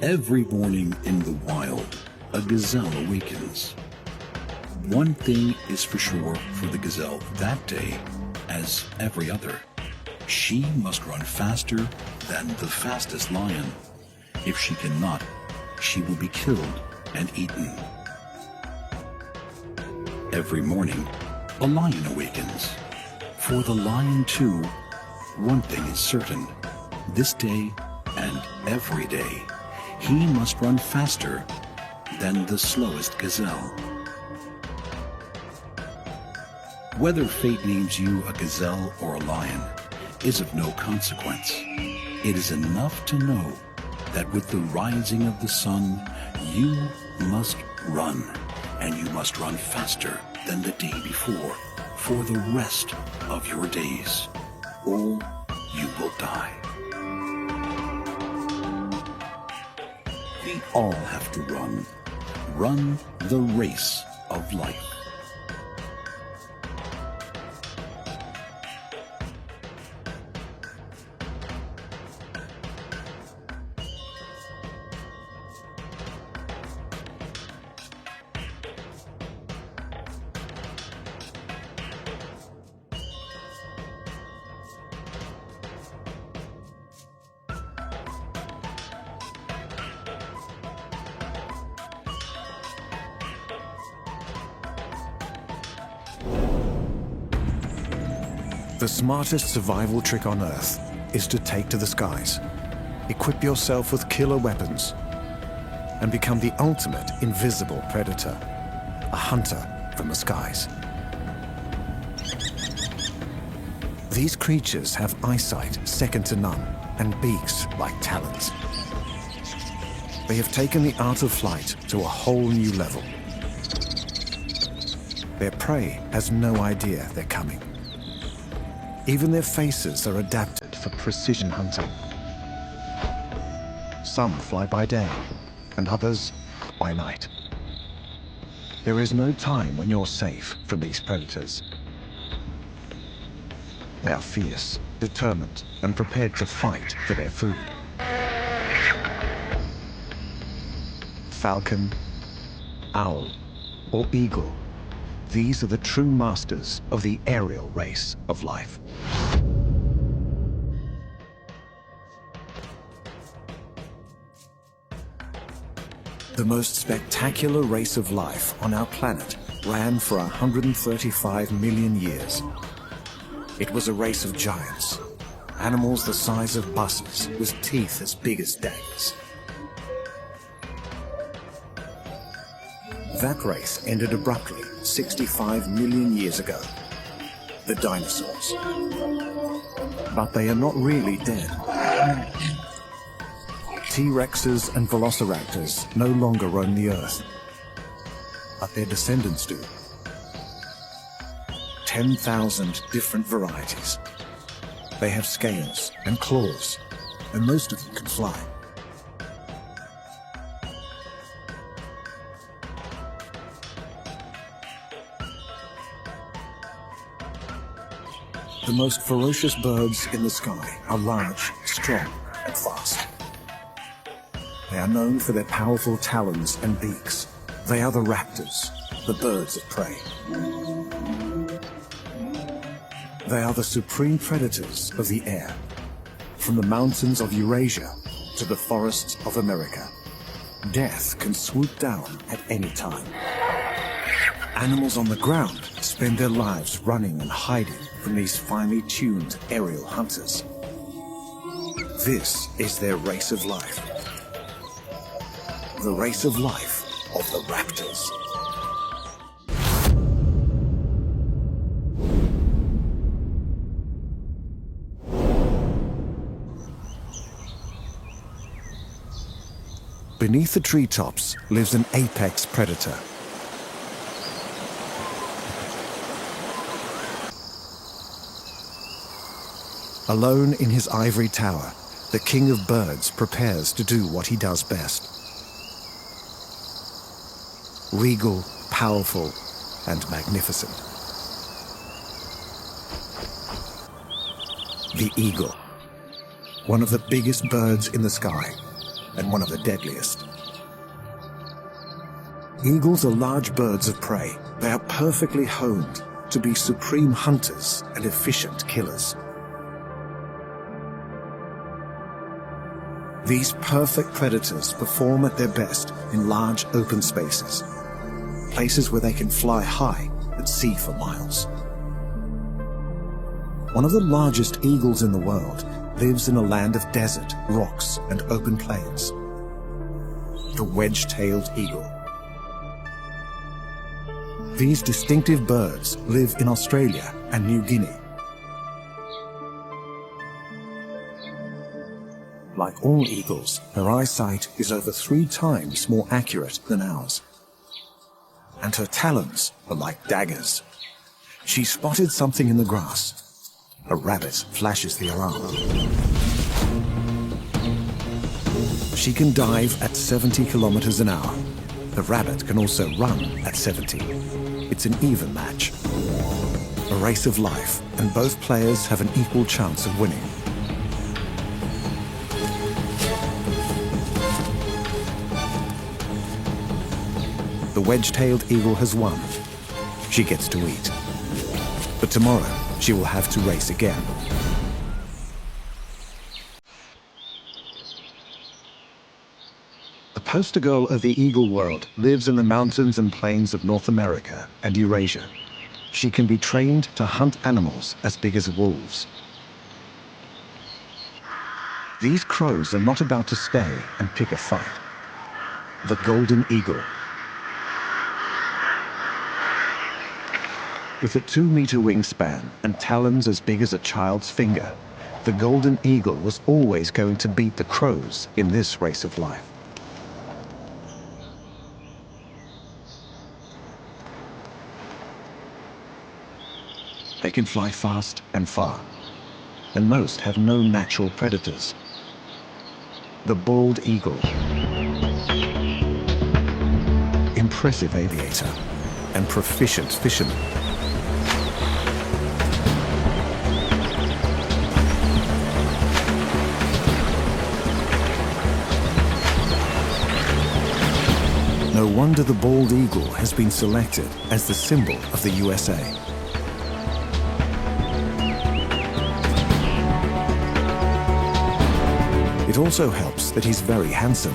Every morning in the wild, a gazelle awakens. One thing is for sure for the gazelle that day, as every other. She must run faster than the fastest lion. If she cannot, she will be killed and eaten. Every morning, a lion awakens. For the lion too, one thing is certain. This day and every day, he must run faster than the slowest gazelle. Whether fate names you a gazelle or a lion is of no consequence. It is enough to know that with the rising of the sun, you must run, and you must run faster than the day before for the rest of your days, or you will die. We all have to run the race of life. The smartest survival trick on Earth is to take to the skies, equip yourself with killer weapons, and become the ultimate invisible predator, a hunter from the skies. These creatures have eyesight second to none and beaks like talons. They have taken the art of flight to a whole new level. Their prey has no idea they're coming. Even their faces are adapted for precision hunting. Some fly by day, and others by night. There is no time when you're safe from these predators. They are fierce, determined, and prepared to fight for their food. Falcon, owl, or eagle, these are the true masters of the aerial race of life. The most spectacular race of life on our planet ran for 135 million years. It was a race of giants, animals the size of buses with teeth as big as daggers. That race ended abruptly 65 million years ago. The dinosaurs. But they are not really dead. T-Rexes and Velociraptors no longer roam the Earth, but their descendants do. 10,000 different varieties. They have scales and claws, and most of them can fly. The most ferocious birds in the sky are large, strong, and fast. They are known for their powerful talons and beaks. They are the raptors, the birds of prey. They are the supreme predators of the air, from the mountains of Eurasia to the forests of America. Death can swoop down at any time. Animals on the ground spend their lives running and hiding from these finely tuned aerial hunters. This is their race of life. The race of life of the raptors. Beneath the treetops lives an apex predator. Alone in his ivory tower, the king of birds prepares to do what he does best. Regal, powerful, and magnificent. The eagle, one of the biggest birds in the sky, and one of the deadliest. Eagles are large birds of prey. They are perfectly honed to be supreme hunters and efficient killers. These perfect predators perform at their best in large open spaces, places where they can fly high and see for miles. One of the largest eagles in the world lives in a land of desert, rocks, and open plains. The wedge-tailed eagle. These distinctive birds live in Australia and New Guinea. Like all eagles, her eyesight is over 3 times more accurate than ours. And her talons are like daggers. She spotted something in the grass. A rabbit flashes the alarm. She can dive at 70 kilometers an hour. The rabbit can also run at 70. It's an even match. A race of life, and both players have an equal chance of winning. The wedge-tailed eagle has won. She gets to eat. But tomorrow, she will have to race again. The poster girl of the eagle world lives in the mountains and plains of North America and Eurasia. She can be trained to hunt animals as big as wolves. These crows are not about to stay and pick a fight. The golden eagle. With a 2-meter wingspan and talons as big as a child's finger, the golden eagle was always going to beat the crows in this race of life. They can fly fast and far, and most have no natural predators. The bald eagle. Impressive aviator and proficient fisherman. No wonder the bald eagle has been selected as the symbol of the USA. It also helps that he's very handsome.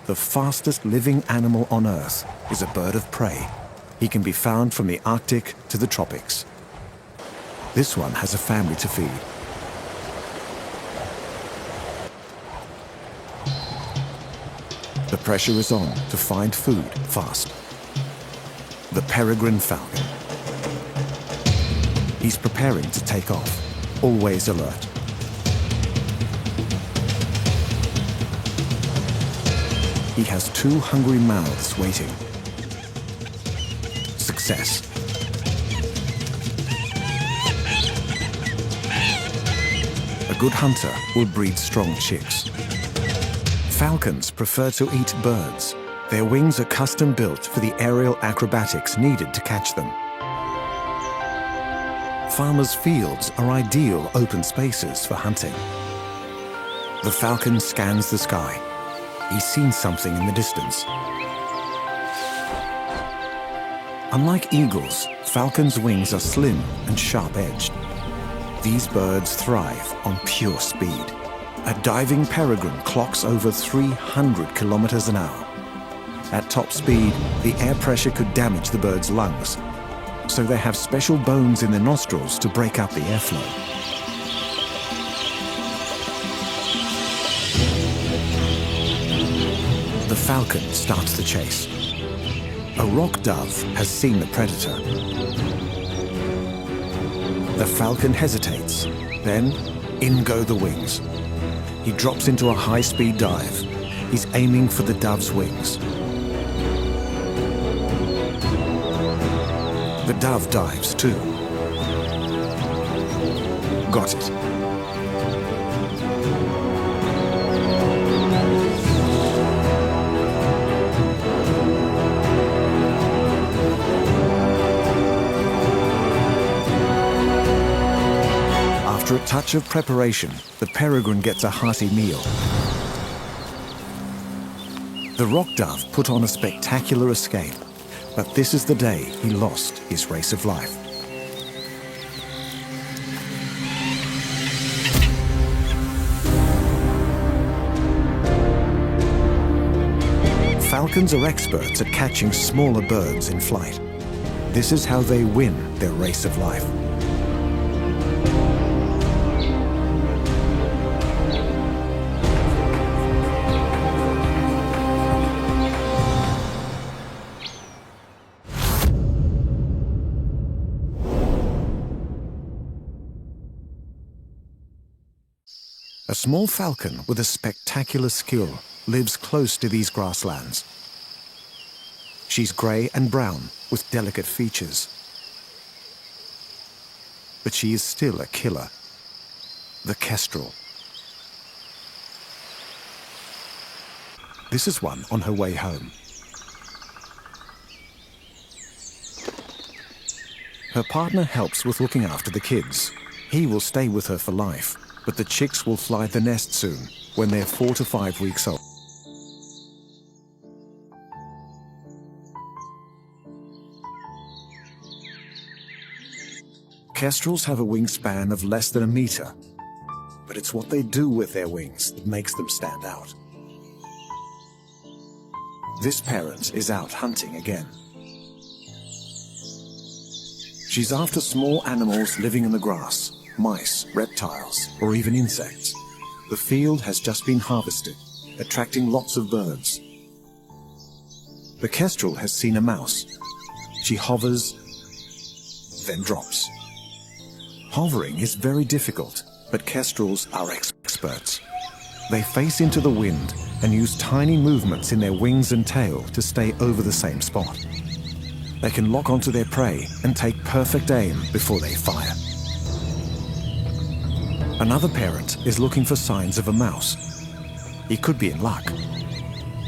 The fastest living animal on Earth is a bird of prey. He can be found from the Arctic to the tropics. This one has a family to feed. The pressure is on to find food fast. The peregrine falcon. He's preparing to take off, always alert. He has 2 hungry mouths waiting. Success. A good hunter will breed strong chicks. Falcons prefer to eat birds. Their wings are custom built for the aerial acrobatics needed to catch them. Farmers' fields are ideal open spaces for hunting. The falcon scans the sky. He's seen something in the distance. Unlike eagles, falcons' wings are slim and sharp-edged. These birds thrive on pure speed. A diving peregrine clocks over 300 kilometers an hour. At top speed, the air pressure could damage the bird's lungs, so they have special bones in their nostrils to break up the airflow. The falcon starts the chase. A rock dove has seen the predator. The falcon hesitates, then in go the wings. He drops into a high-speed dive. He's aiming for the dove's wings. The dove dives too. Got it. After a touch of preparation, the peregrine gets a hearty meal. The rock dove put on a spectacular escape, but this is the day he lost his race of life. Falcons are experts at catching smaller birds in flight. This is how they win their race of life. A small falcon with a spectacular skill lives close to these grasslands. She's grey and brown with delicate features. But she is still a killer. The kestrel. This is one on her way home. Her partner helps with looking after the kids. He will stay with her for life, but the chicks will fly the nest soon, when they're 4 to 5 weeks old. Kestrels have a wingspan of less than a meter, but it's what they do with their wings that makes them stand out. This parent is out hunting again. She's after small animals living in the grass, mice, reptiles, or even insects. The field has just been harvested, attracting lots of birds. The kestrel has seen a mouse. She hovers, then drops. Hovering is very difficult, but kestrels are experts. They face into the wind and use tiny movements in their wings and tail to stay over the same spot. They can lock onto their prey and take perfect aim before they fire. Another parent is looking for signs of a mouse. He could be in luck.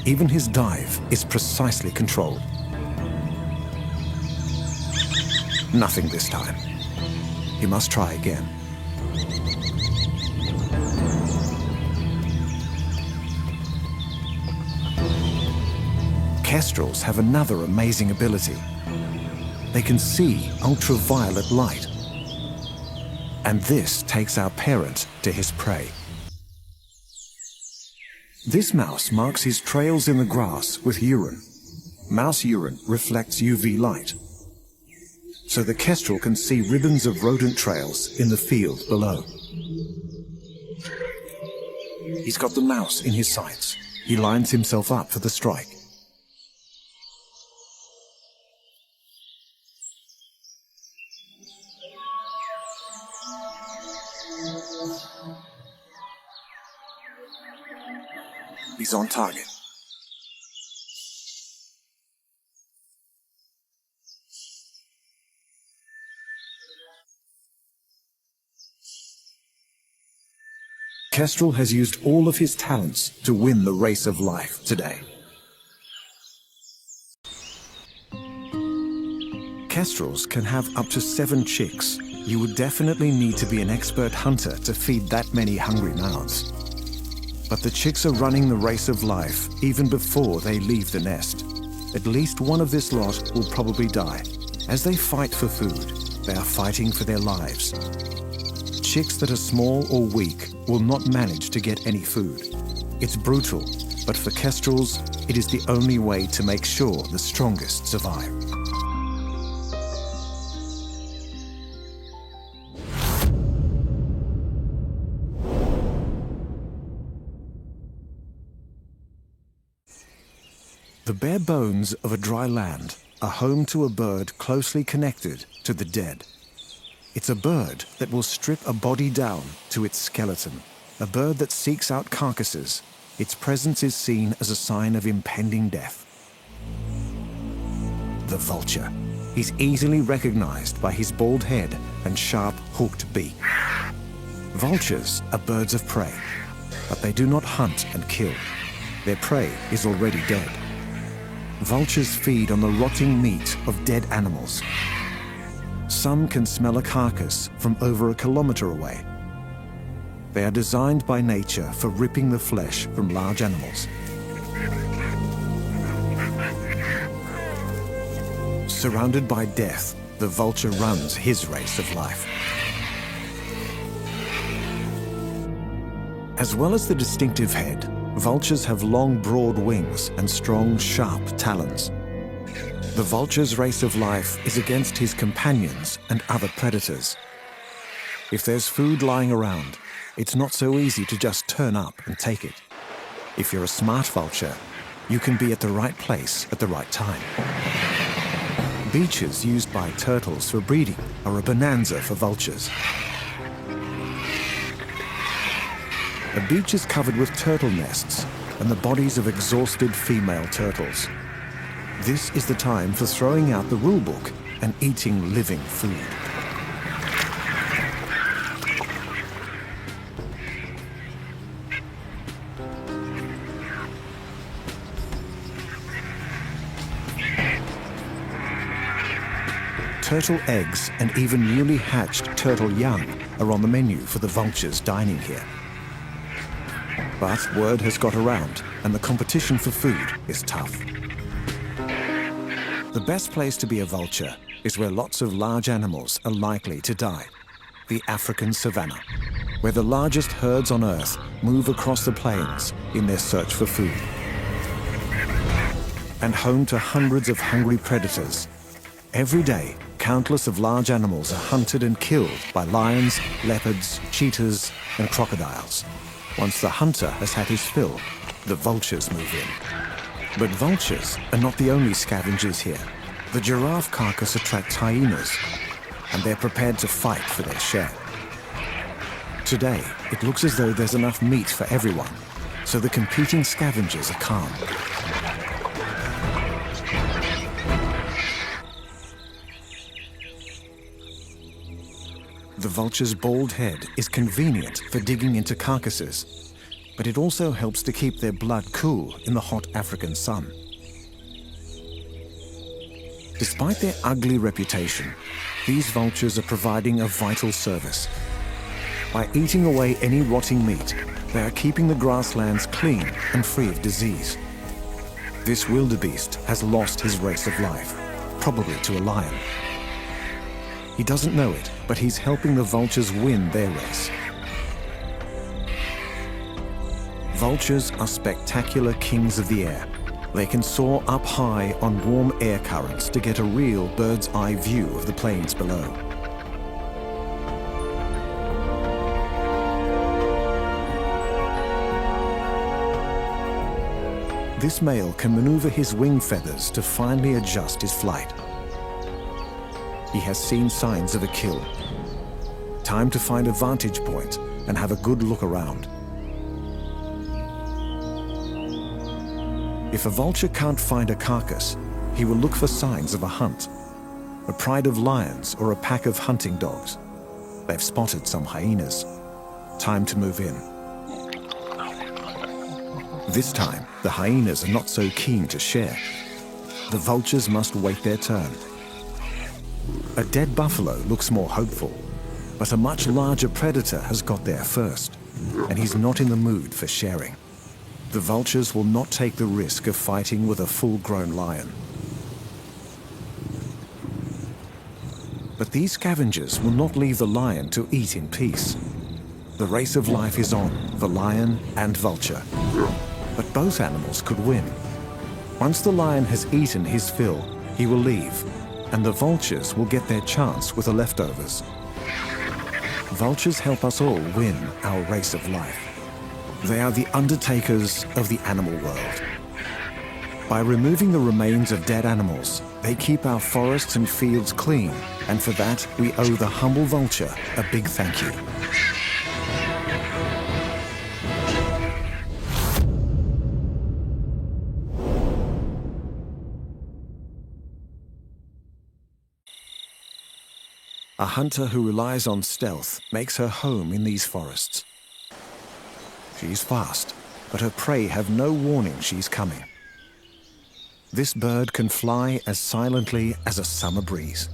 Even his dive is precisely controlled. Nothing this time. He must try again. Kestrels have another amazing ability. They can see ultraviolet light. And this takes our parent to his prey. This mouse marks his trails in the grass with urine. Mouse urine reflects UV light, so the kestrel can see ribbons of rodent trails in the field below. He's got the mouse in his sights. He lines himself up for the strike. He's on target. Kestrel has used all of his talents to win the race of life today. Kestrels can have up to 7 chicks. You would definitely need to be an expert hunter to feed that many hungry mouths. But the chicks are running the race of life even before they leave the nest. At least one of this lot will probably die. As they fight for food, they are fighting for their lives. Chicks that are small or weak will not manage to get any food. It's brutal, but for kestrels, it is the only way to make sure the strongest survive. The bare bones of a dry land are home to a bird closely connected to the dead. It's a bird that will strip a body down to its skeleton, a bird that seeks out carcasses. Its presence is seen as a sign of impending death. The vulture. He's easily recognized by his bald head and sharp, hooked beak. Vultures are birds of prey, but they do not hunt and kill. Their prey is already dead. Vultures feed on the rotting meat of dead animals. Some can smell a carcass from over a kilometer away, They are designed by nature for ripping the flesh from large animals. Surrounded by death, the vulture runs his race of life. As well as the distinctive head, vultures have long, broad wings and strong, sharp talons. The vulture's race of life is against his companions and other predators. If there's food lying around, it's not so easy to just turn up and take it. If you're a smart vulture, you can be at the right place at the right time. Beaches used by turtles for breeding are a bonanza for vultures. A beach is covered with turtle nests and the bodies of exhausted female turtles. This is the time for throwing out the rule book and eating living food. Turtle eggs and even newly hatched turtle young are on the menu for the vultures dining here. But word has got around and the competition for food is tough. The best place to be a vulture is where lots of large animals are likely to die. The African savanna, where the largest herds on Earth move across the plains in their search for food. And home to hundreds of hungry predators. Every day, countless of large animals are hunted and killed by lions, leopards, cheetahs, and crocodiles. Once the hunter has had his fill, the vultures move in. But vultures are not the only scavengers here. The giraffe carcass attracts hyenas, and they're prepared to fight for their share. Today, it looks as though there's enough meat for everyone, so the competing scavengers are calm. The vulture's bald head is convenient for digging into carcasses, but it also helps to keep their blood cool in the hot African sun. Despite their ugly reputation, these vultures are providing a vital service. By eating away any rotting meat, they are keeping the grasslands clean and free of disease. This wildebeest has lost his race of life, probably to a lion. He doesn't know it, but he's helping the vultures win their race. Vultures are spectacular kings of the air. They can soar up high on warm air currents to get a real bird's eye view of the plains below. This male can maneuver his wing feathers to finely adjust his flight. He has seen signs of a kill. Time to find a vantage point and have a good look around. If a vulture can't find a carcass, he will look for signs of a hunt, a pride of lions or a pack of hunting dogs. They've spotted some hyenas. Time to move in. This time, the hyenas are not so keen to share. The vultures must wait their turn. A dead buffalo looks more hopeful, but a much larger predator has got there first, and he's not in the mood for sharing. The vultures will not take the risk of fighting with a full-grown lion. But these scavengers will not leave the lion to eat in peace. The race of life is on for lion and vulture. But both animals could win. Once the lion has eaten his fill, he will leave, and the vultures will get their chance with the leftovers. Vultures help us all win our race of life. They are the undertakers of the animal world. By removing the remains of dead animals, they keep our forests and fields clean, and for that we owe the humble vulture a big thank you. A hunter who relies on stealth makes her home in these forests. She's fast, but her prey have no warning she's coming. This bird can fly as silently as a summer breeze.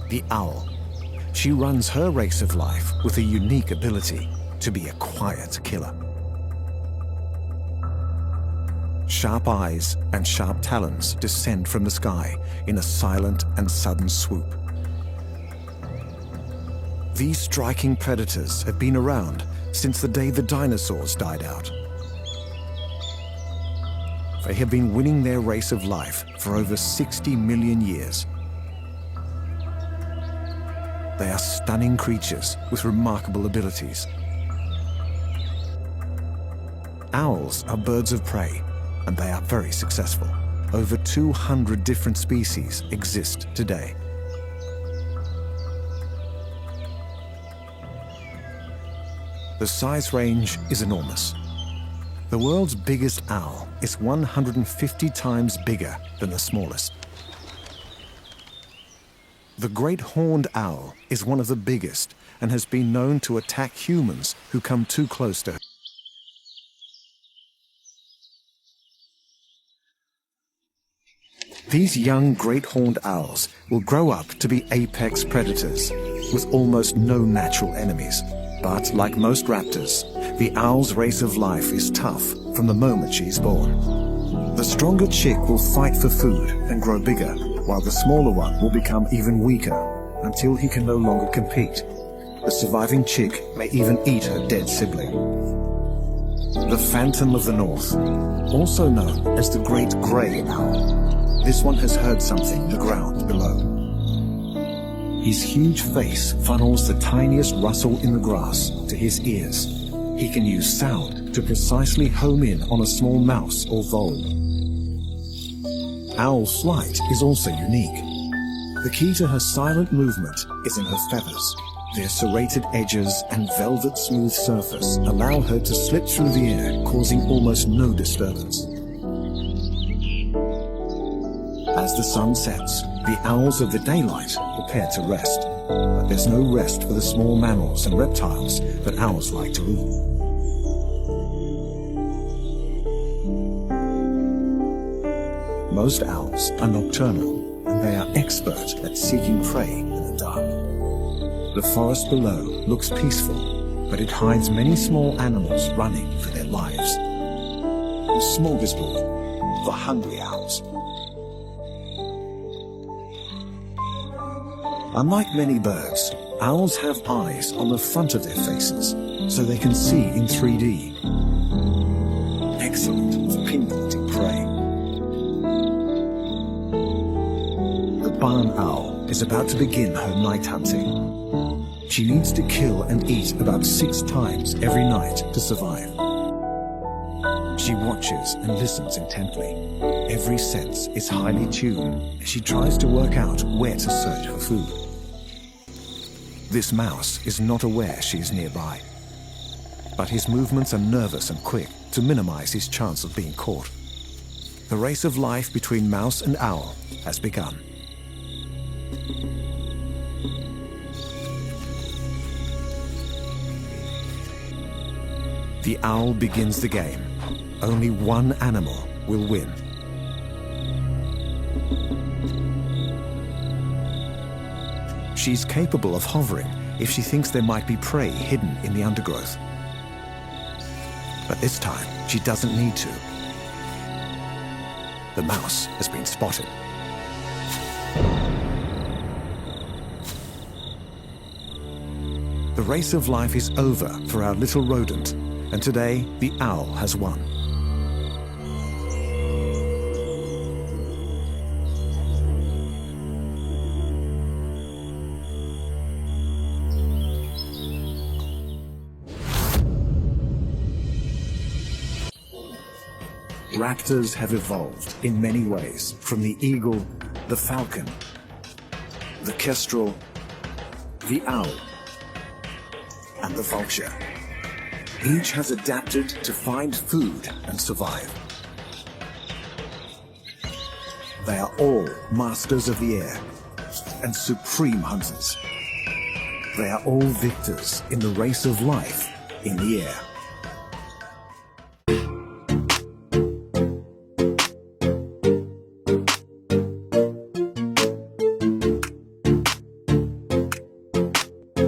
The owl. she runs her race of life with a unique ability to be a quiet killer. Sharp eyes and sharp talons descend from the sky in a silent and sudden swoop. These striking predators have been around since the day the dinosaurs died out. They have been winning their race of life for over 60 million years. They are stunning creatures with remarkable abilities. Owls are birds of prey, and they are very successful. Over 200 different species exist today. The size range is enormous. The world's biggest owl is 150 times bigger than the smallest. The great horned owl is one of the biggest and has been known to attack humans who come too close to her. These young great horned owls will grow up to be apex predators with almost no natural enemies. But like most raptors, the owl's race of life is tough from the moment she is born. The stronger chick will fight for food and grow bigger, while the smaller one will become even weaker until he can no longer compete. The surviving chick may even eat her dead sibling. The Phantom of the North, also known as the Great Grey Owl. This one has heard something in the ground below. His huge face funnels the tiniest rustle in the grass to his ears. He can use sound to precisely home in on a small mouse or vole. Owl flight is also unique. The key to her silent movement is in her feathers. Their serrated edges and velvet smooth surface allow her to slip through the air, causing almost no disturbance. As the sun sets, the owls of the daylight prepare to rest. But there's no rest for the small mammals and reptiles that owls like to eat. Most owls are nocturnal, and they are expert at seeking prey in the dark. The forest below looks peaceful, but it hides many small animals running for their lives. A smorgasbord for hungry owls. Unlike many birds, owls have eyes on the front of their faces, so they can see in 3D. Excellent for pinpointing prey. The barn owl is about to begin her night hunting. She needs to kill and eat about 6 times every night to survive. She watches and listens intently. Every sense is highly tuned as she tries to work out where to search for food. This mouse is not aware she is nearby, but his movements are nervous and quick to minimize his chance of being caught. The race of life between mouse and owl has begun. The owl begins the game. Only one animal will win. She's capable of hovering if she thinks there might be prey hidden in the undergrowth. But this time, she doesn't need to. The mouse has been spotted. The race of life is over for our little rodent, and today the owl has won. Raptors have evolved in many ways, from the eagle, the falcon, the kestrel, the owl, and the vulture. Each has adapted to find food and survive. They are all masters of the air and supreme hunters. They are all victors in the race of life in the air.